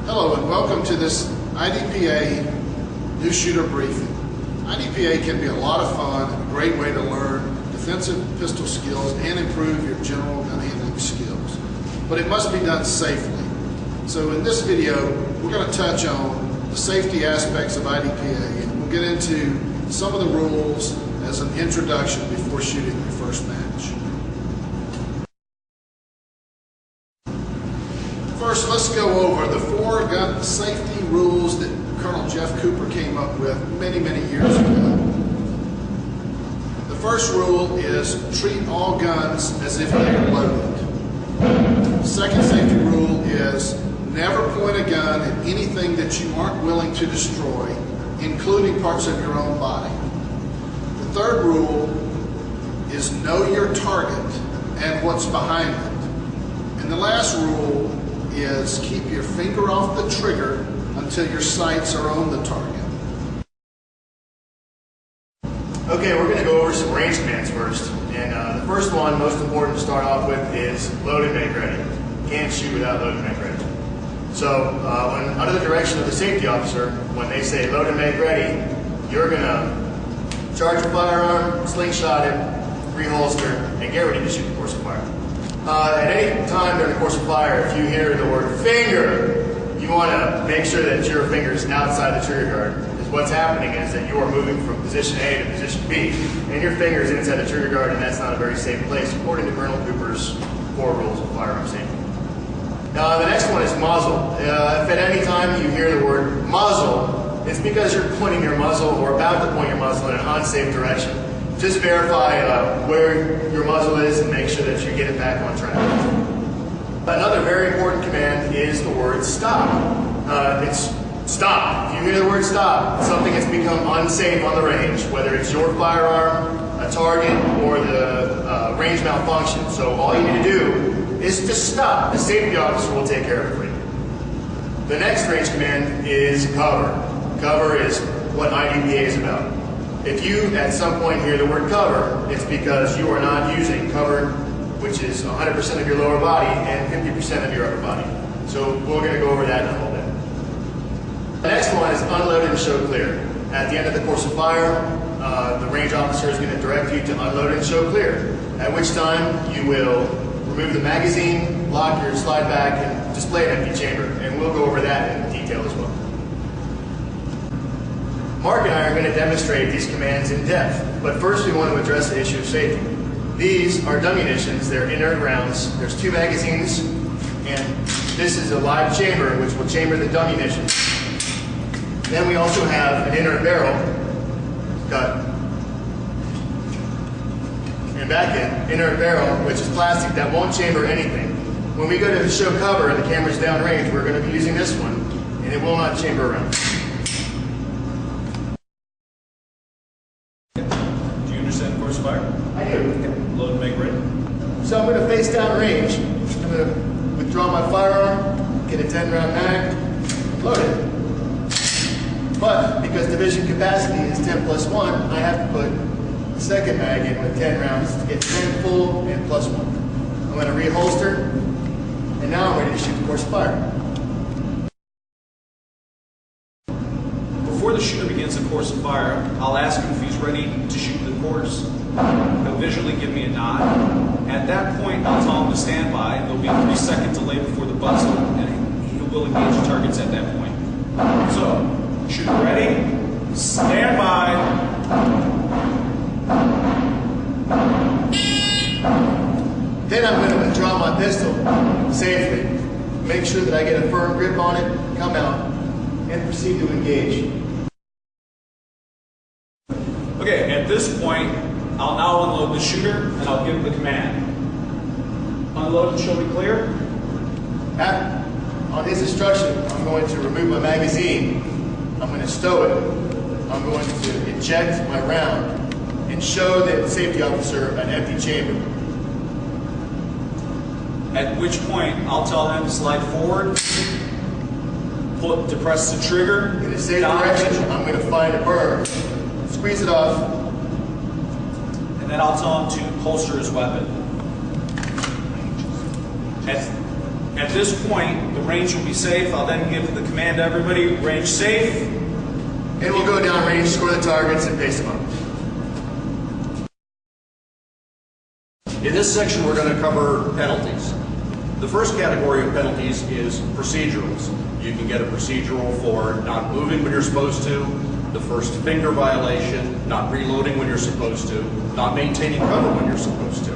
Hello and welcome to this IDPA new shooter briefing. IDPA can be a lot of fun and a great way to learn defensive pistol skills and improve your general gun handling skills. But it must be done safely. So in this video, we're going to touch on the safety aspects of IDPA, and we'll get into some of the rules as an introduction before shooting your first match. First, let's go over the 4 gun safety rules that Colonel Jeff Cooper came up with many years ago. The first rule is treat all guns as if they are loaded. The second safety rule is never point a gun at anything that you aren't willing to destroy, including parts of your own body. The third rule is know your target and what's behind it. And the last rule is keep your finger off the trigger until your sights are on the target. Okay, we're going to go over some range commands first. And the first one, most important to start off with, is load and make ready. Can't shoot without load and make ready. So when under the direction of the safety officer, when they say load and make ready, you're going to charge your firearm, slingshot it, reholster, and get ready to shoot the course of fire. At any time during the course of fire, if you hear the word finger, you want to make sure that your finger is outside the trigger guard. Because what's happening is that you are moving from position A to position B, and your finger is inside the trigger guard, and that's not a very safe place, according to Colonel Cooper's 4 rules of firearm safety. The next one is muzzle. If at any time you hear the word muzzle, it's because you're pointing your muzzle or about to point your muzzle in an unsafe direction. Just verify where your muzzle is and make sure that you get it back on track. Another very important command is the word stop. It's stop. If you hear the word stop, something has become unsafe on the range, whether it's your firearm, a target, or the range malfunction. So all you need to do is just stop. The safety officer will take care of it for you. The next range command is cover. Cover is what IDPA is about. If you at some point hear the word cover, it's because you are not using cover, which is 100% of your lower body and 50% of your upper body. So we're going to go over that in a little bit. The next one is unload and show clear. At the end of the course of fire, the range officer is going to direct you to unload and show clear, at which time you will remove the magazine, lock your slide back, and display an empty chamber. And we'll go over that in detail as well. Mark and I are going to demonstrate these commands in depth, but first we want to address the issue of safety. These are dummunitions, they're inert rounds. There's 2 magazines, and this is a live chamber which will chamber the dummunition. Then we also have an inert barrel, cut, and back in, inert barrel, which is plastic that won't chamber anything. When we go to show cover and the camera's downrange, we're going to be using this one, and it will not chamber around. Fire? I do. Load and make ready. So I'm going to face down range. I'm going to withdraw my firearm, get a 10-round mag, load it. But because division capacity is 10 plus 1, I have to put the second mag in with 10 rounds to get 10 full and plus 1. I'm going to reholster, and now I'm ready to shoot the course of fire. Before the shooter begins the course of fire, I'll ask him if he's ready to shoot the course. He'll visually give me a nod. At that point, I'll tell him to stand by. There'll be a 3-second delay before the buzzer, and he will engage the targets at that point. So, shooter ready, stand by. Then I'm going to withdraw my pistol safely. Make sure that I get a firm grip on it, come out, and proceed to engage. Okay, at this point, I'll now unload the shooter and I'll give the command. Unload and show me clear. On his instruction, I'm going to remove my magazine. I'm going to stow it. I'm going to eject my round and show the safety officer an empty chamber. At which point, I'll tell him to slide forward, depress the trigger. In the same direction, I'm going to find a burr, squeeze it off, and then I'll tell him to holster his weapon. At this point, the range will be safe. I'll then give the command to everybody, range safe. And we'll go down range, score the targets, and pace them up. In this section, we're going to cover penalties. The first category of penalties is procedurals. You can get a procedural for not moving when you're supposed to, the first finger violation, not reloading when you're supposed to, not maintaining cover when you're supposed to.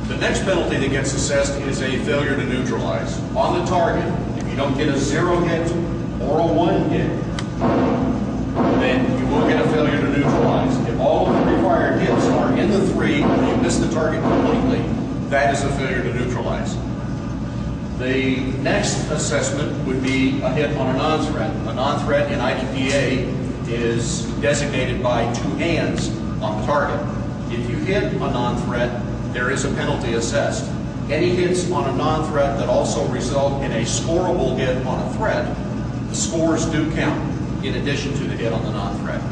The next penalty that gets assessed is a failure to neutralize. On the target, if you don't get a 0 hit or a 1 hit, then you will get a failure to neutralize. If all of the required hits are in the 3 or you miss the target completely, that is a failure to neutralize. The next assessment would be a hit on a non-threat. A non-threat in IDPA is designated by 2 hands on the target. If you hit a non-threat, there is a penalty assessed. Any hits on a non-threat that also result in a scorable hit on a threat, the scores do count in addition to the hit on the non-threat.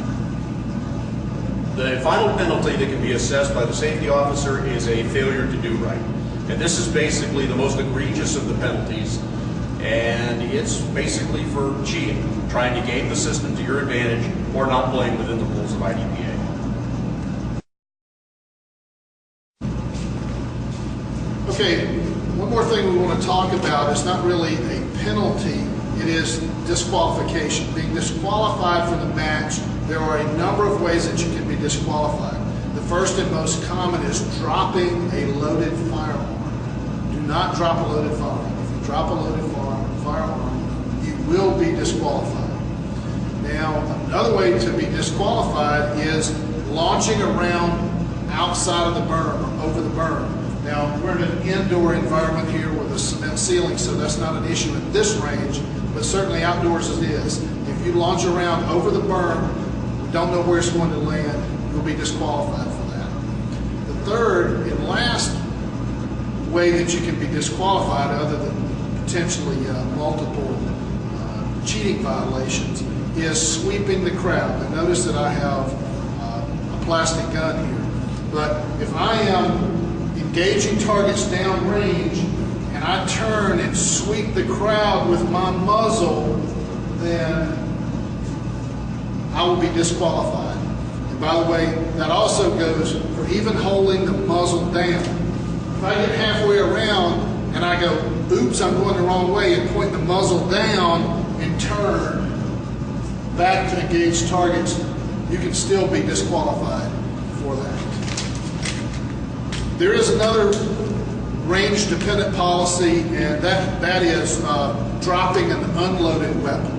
The final penalty that can be assessed by the safety officer is a failure to do right. And this is basically the most egregious of the penalties, and it's basically for cheating, trying to game the system to your advantage or not playing within the rules of IDPA. Okay, one more thing we want to talk about is not really a penalty, it is disqualification. Being disqualified from the match, there are a number of ways that you can be disqualified. The first and most common is dropping a loaded firearm. Do not drop a loaded firearm. If you drop a loaded firearm, you will be disqualified. Now, another way to be disqualified is launching a round outside of the berm or over the berm. Now, we're in an indoor environment here with a cement ceiling, so that's not an issue at this range, but certainly outdoors it is. If you launch a round over the berm, you don't know where it's going to land, you'll be disqualified for that. The third and last way that you can be disqualified, other than potentially multiple cheating violations, is sweeping the crowd. And notice that I have a plastic gun here. But if I am engaging targets downrange and I turn and sweep the crowd with my muzzle, then I will be disqualified. And by the way, that also goes for even holding the muzzle down. If I get halfway around and I go, oops, I'm going the wrong way, and point the muzzle down and turn back to engage targets, you can still be disqualified for that. There is another range-dependent policy, and that is dropping an unloaded weapon.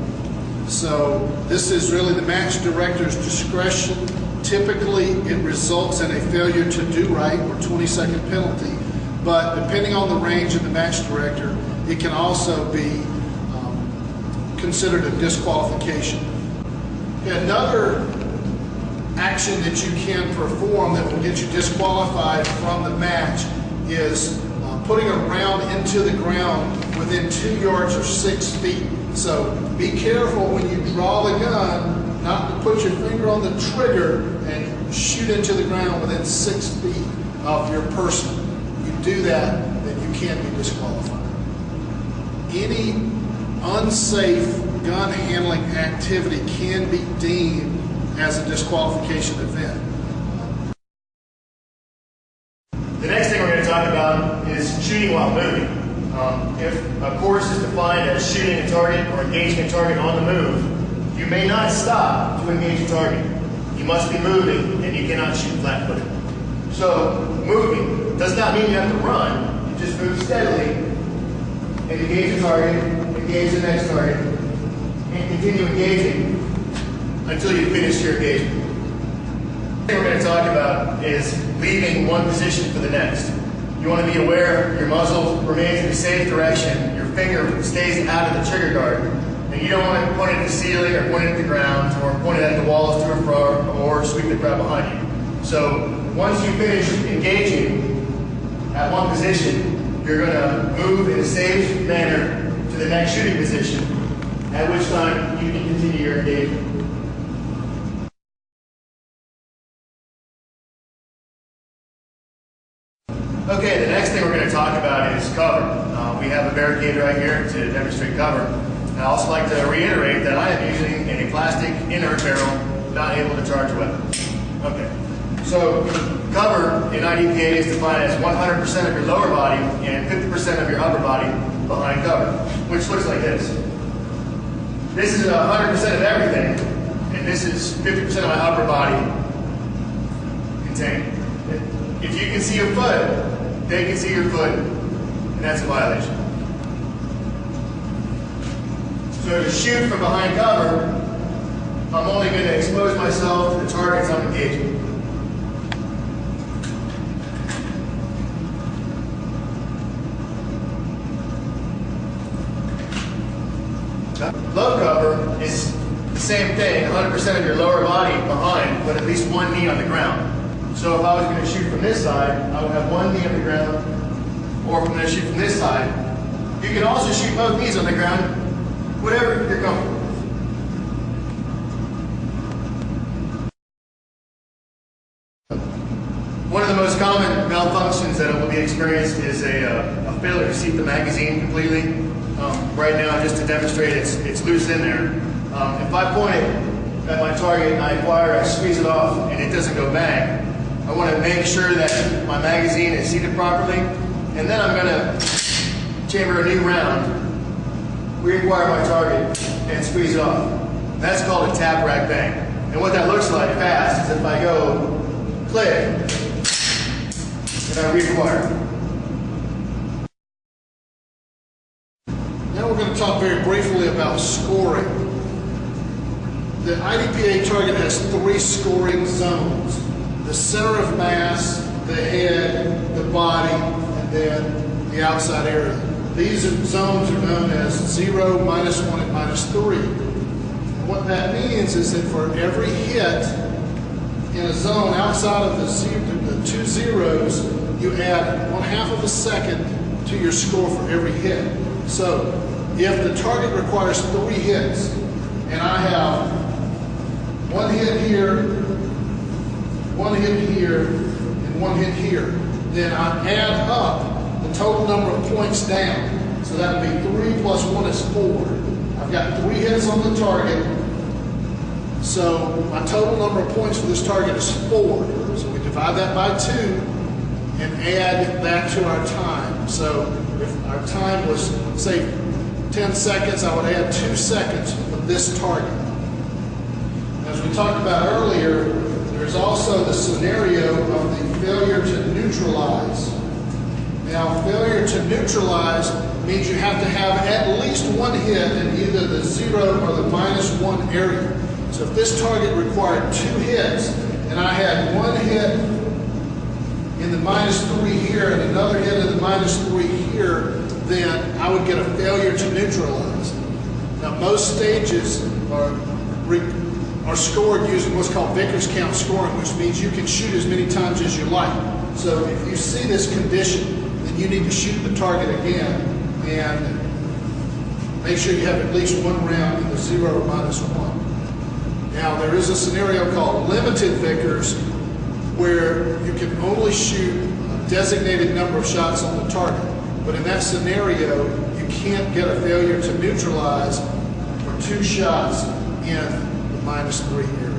So this is really the match director's discretion. Typically, it results in a failure to do right or 20-second penalty, but depending on the range of the match director, it can also be considered a disqualification. Another action that you can perform that will get you disqualified from the match is putting a round into the ground within 2 yards or 6 feet. So be careful when you draw the gun not to put your finger on the trigger and shoot into the ground within 6 feet of your person. If you do that, then you can be disqualified. Any unsafe gun handling activity can be deemed as a disqualification event. The next thing we're going to talk about is shooting while moving. If a course is defined as shooting a target or engaging a target on the move, you may not stop to engage a target. You must be moving, and you cannot shoot flat-footed. So moving does not mean you have to run. You just move steadily and engage a target, engage the next target, and continue engaging until you finish your engagement. The thing we're going to talk about is leaving one position for the next. You want to be aware your muzzle remains in a safe direction, your finger stays out of the trigger guard, and you don't want to point it at the ceiling or point it at the ground or point it at the walls to or fro or sweep the crowd behind you. So once you finish engaging at one position, you're going to move in a safe manner to the next shooting position, at which time you can continue your engagement. Okay, the next thing we're going to talk about is cover. We have a barricade right here to demonstrate cover. I also like to reiterate that I am using a plastic inert barrel, not able to charge a weapon. Okay, so cover in IDPA is defined as 100% of your lower body and 50% of your upper body behind cover, which looks like this. This is 100% of everything, and this is 50% of my upper body contained. If you can see your foot, they can see your foot, and that's a violation. So to shoot from behind cover, I'm only going to expose myself to the targets I'm engaging. Low cover is the same thing, 100% of your lower body behind, but at least one knee on the ground. So if I was going to shoot from this side, I would have one knee on the ground, or if I'm going to shoot from this side, you can also shoot both knees on the ground, whatever you're comfortable with. One of the most common malfunctions that will be experienced is a failure to seat the magazine completely. Right now, just to demonstrate, it's loose in there. If I point it at my target and I fire, I squeeze it off, and it doesn't go bang, I want to make sure that my magazine is seated properly, and then I'm going to chamber a new round, reacquire my target, and squeeze it off. That's called a tap, rack, bang. And what that looks like fast is if I go click, and I reacquire. Now we're going to talk very briefly about scoring. The IDPA target has 3 scoring zones: the center of mass, the head, the body, and then the outside area. These zones are known as 0, -1, and -3. And what that means is that for every hit in a zone outside of the 2 zeros, you add 1/2 of a second to your score for every hit. So if the target requires 3 hits, and I have 1 hit here, 1 hit here, and 1 hit here, then I add up the total number of points down. So that would be 3 plus 1 is 4. I've got 3 hits on the target, so my total number of points for this target is 4. So we divide that by 2 and add that to our time. So if our time was, say, 10 seconds, I would add 2 seconds for this target. As we talked about earlier, there's also the scenario of the failure to neutralize. Now, failure to neutralize means you have to have at least 1 hit in either the 0 or the -1 area. So if this target required 2 hits, and I had 1 hit in the -3 here and another hit in the -3 here, then I would get a failure to neutralize. Now, most stages are scored using what's called Vickers count scoring, which means you can shoot as many times as you like. So if you see this condition, then you need to shoot the target again and make sure you have at least 1 round in the 0 or -1. Now, there is a scenario called limited Vickers where you can only shoot a designated number of shots on the target. But in that scenario, you can't get a failure to neutralize for 2 shots in the -3 area.